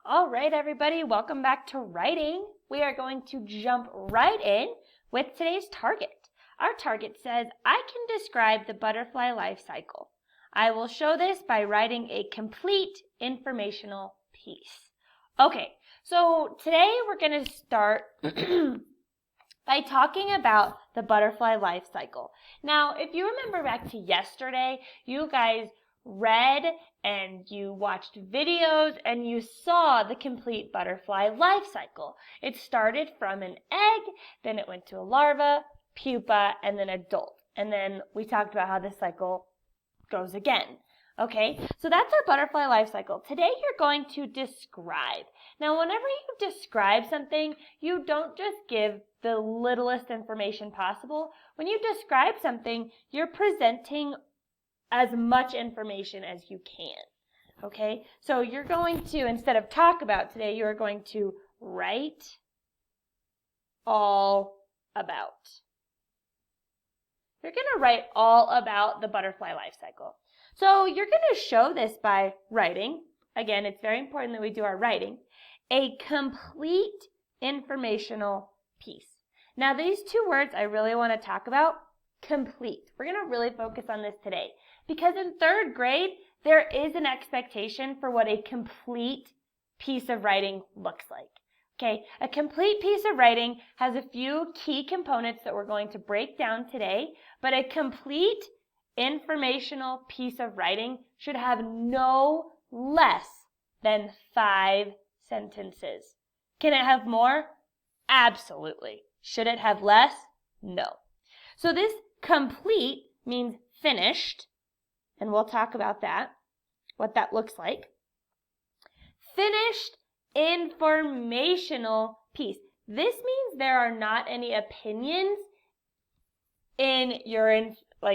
All right, everybody, welcome back to writing. We are going to jump right in with today's target. Our target says, I can describe the butterfly life cycle. I will show this by writing a complete informational piece. Okay, so today we're going to start by talking about the butterfly life cycle. Now, if you remember back to yesterday, you guys read and you watched videos and you saw the complete butterfly life cycle. It started from an egg, then it went to a larva, pupa, and then adult. And then we talked about how this cycle goes again. Okay, so that's our butterfly life cycle. Today you're going to describe. Now, whenever you describe something, you don't just give the littlest information possible. When you describe something, you're presenting as much information as you can. Okay, so you're going to, instead of talk about today, you're going to write all about. You're going to write all about the butterfly life cycle. So you're going to show this by writing. Again, it's very important that we do our writing. A complete informational piece. Now, these two words I really want to talk about. Complete. We're going to really focus on this today because in third grade, there is an expectation for what a complete piece of writing looks like. Okay, a complete piece of writing has a few key components that we're going to break down today, but a complete informational piece of writing should have no less than 5 sentences. Can it have more? Absolutely. Should it have less? No. So this complete means finished, and we'll talk about that, what that looks like. Finished informational piece. This means there are not any opinions in your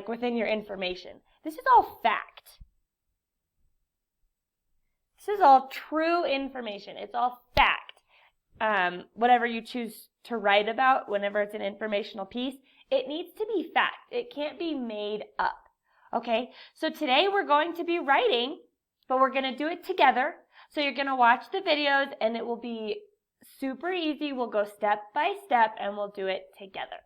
within your information. This is all fact. This is all true information. It's all fact. Whatever you choose to write about, whenever it's an informational piece, it needs to be fact. It can't be made up. Okay? So today we're going to be writing, but we're going to do it together. So you're going to watch the videos and it will be super easy. We'll go step by step and we'll do it together.